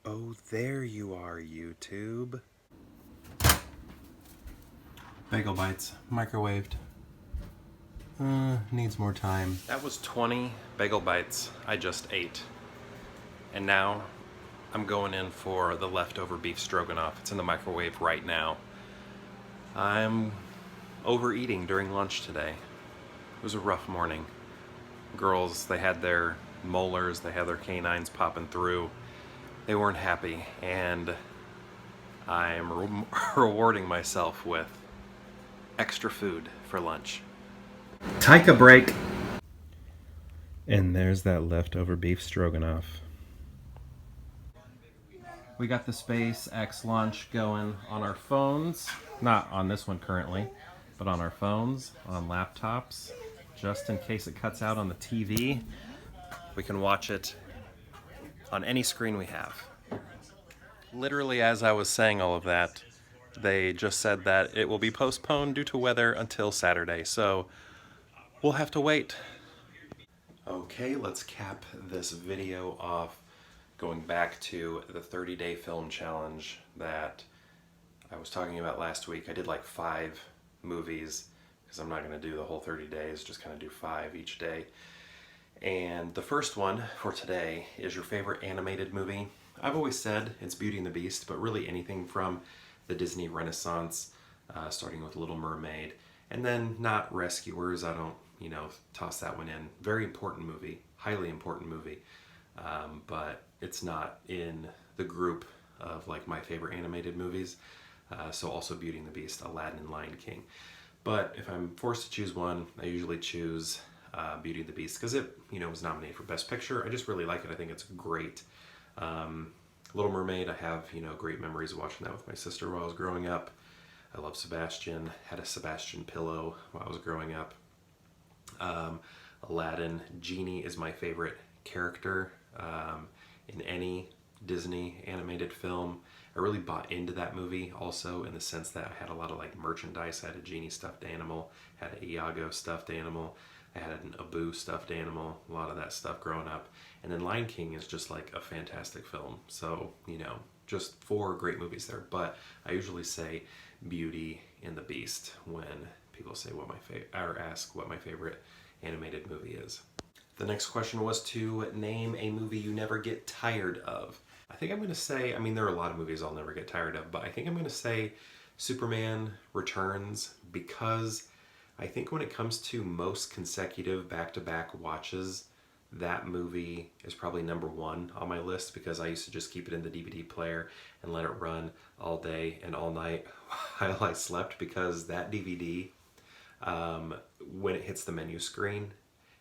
Oh, there you are, YouTube. Bagel bites, microwaved. Needs more time. That was 20 bagel bites I just ate. And now I'm going in for the leftover beef stroganoff. It's in the microwave right now. I'm overeating during lunch today. It was a rough morning. Girls, they had their molars, they had their canines popping through. They weren't happy, and I'm rewarding myself with extra food for lunch. Take a break. And there's that leftover beef stroganoff. We got the SpaceX launch going on our phones. Not on this one currently, but on our phones, on laptops. Just in case it cuts out on the TV, we can watch it on any screen we have. Literally, as I was saying all of that, they just said that it will be postponed due to weather until Saturday, so we'll have to wait. Okay, let's cap this video off going back to the 30-day film challenge that I was talking about last week. I did like 5 movies because I'm not going to do the whole 30 days, just kind of do 5 each day. And the first one for today is your favorite animated movie. I've always said it's Beauty and the Beast, but really anything from the Disney Renaissance, starting with Little Mermaid, and then not Rescuers. I don't, toss that one in. Very important movie, highly important movie, but it's not in the group of like my favorite animated movies. So also Beauty and the Beast, Aladdin, and Lion King. But if I'm forced to choose one, I usually choose Beauty and the Beast because it, was nominated for Best Picture. I just really like it. I think it's great. Little Mermaid, I have, great memories of watching that with my sister while I was growing up. I love Sebastian. Had a Sebastian pillow while I was growing up. Aladdin, Genie is my favorite character in any Disney animated film. I really bought into that movie also in the sense that I had a lot of like merchandise. I had a Genie stuffed animal, had an Iago stuffed animal, I had an Abu stuffed animal, a lot of that stuff growing up. And then Lion King is just like a fantastic film. So, just 4 great movies there. But I usually say Beauty and the Beast when people say what my favorite, or ask what my favorite animated movie is. The next question was to name a movie you never get tired of. I think I'm going to say, there are a lot of movies I'll never get tired of, but I think I'm going to say Superman Returns because I think when it comes to most consecutive back-to-back watches, that movie is probably number 1 on my list because I used to just keep it in the DVD player and let it run all day and all night while I slept because that DVD, when it hits the menu screen,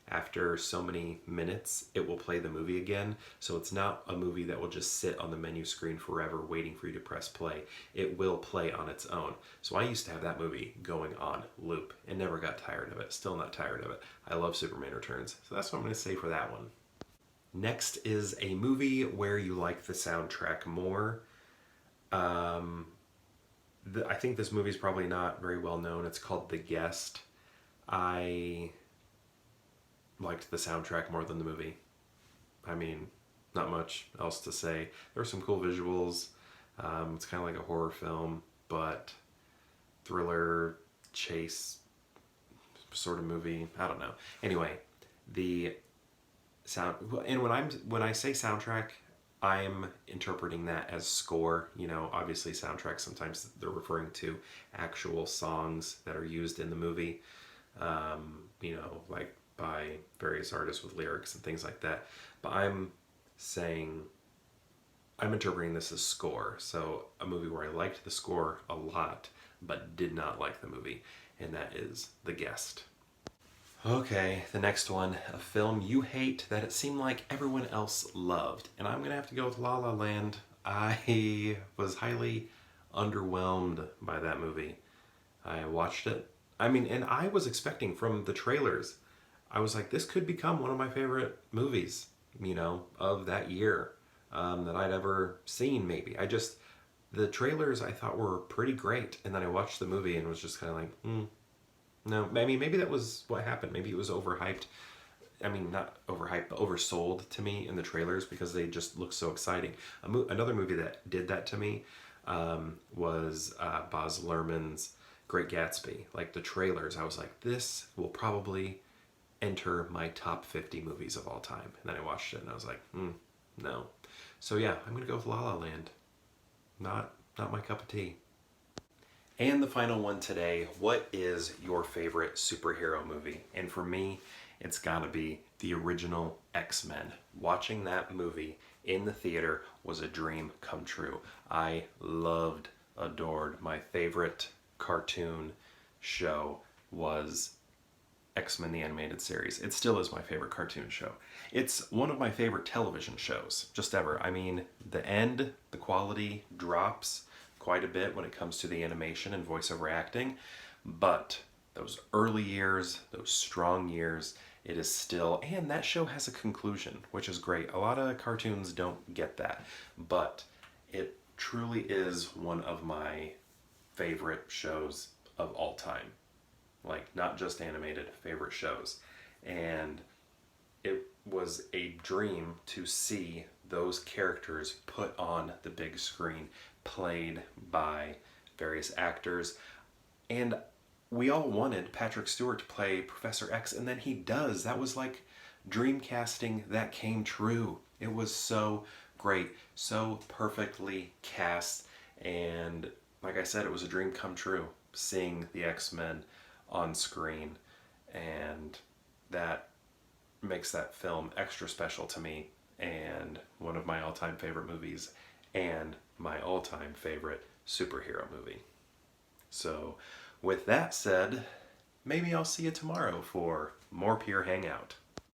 after so many minutes, it will play the movie again. So it's not a movie that will just sit on the menu screen forever waiting for you to press play. It will play on its own. So I used to have that movie going on loop and never got tired of it. Still not tired of it. I love Superman Returns. So that's what I'm going to say for that one. Next is a movie where you like the soundtrack more. I think this movie is probably not very well known. It's called The Guest. I liked the soundtrack more than the movie. Not much else to say. There were some cool visuals. It's kind of like a horror film, but thriller, chase sort of movie. I don't know. Anyway, the sound, and when I say soundtrack, I'm interpreting that as score. Obviously soundtrack, sometimes they're referring to actual songs that are used in the movie. Like by various artists with lyrics and things like that. But I'm interpreting this as score. So a movie where I liked the score a lot, but did not like the movie. And that is The Guest. Okay, the next one, a film you hate that it seemed like everyone else loved. And I'm going to have to go with La La Land. I was highly underwhelmed by that movie. I watched it. And I was expecting from the trailers, I was like, this could become one of my favorite movies, of that year that I'd ever seen, maybe. The trailers I thought were pretty great. And then I watched the movie and was just kind of like, no. Maybe that was what happened. Maybe it was overhyped I mean, not overhyped, but oversold to me in the trailers because they just look so exciting. Another movie that did that to me was Baz Luhrmann's Great Gatsby. Like the trailers, I was like, this will probably enter my top 50 movies of all time. And then I watched it and I was like, no. So yeah, I'm gonna go with La La Land. Not my cup of tea. And the final one today, what is your favorite superhero movie? And for me, it's gotta be the original X-Men. Watching that movie in the theater was a dream come true. I loved, adored. My favorite cartoon show was X-Men the Animated Series. It still is my favorite cartoon show. It's one of my favorite television shows, just ever. I mean, the quality drops quite a bit when it comes to the animation and voiceover acting, but those early years, those strong years, it is still, and that show has a conclusion, which is great. A lot of cartoons don't get that, but it truly is one of my favorite shows of all time. Like, not just animated, favorite shows. And it was a dream to see those characters put on the big screen, played by various actors. And we all wanted Patrick Stewart to play Professor X, and then he does. That was like dream casting that came true. It was so great, so perfectly cast, and like I said, it was a dream come true seeing the X-Men on screen, and that makes that film extra special to me and one of my all-time favorite movies and my all-time favorite superhero movie. So with that said, maybe I'll see you tomorrow for more Pure Hangout.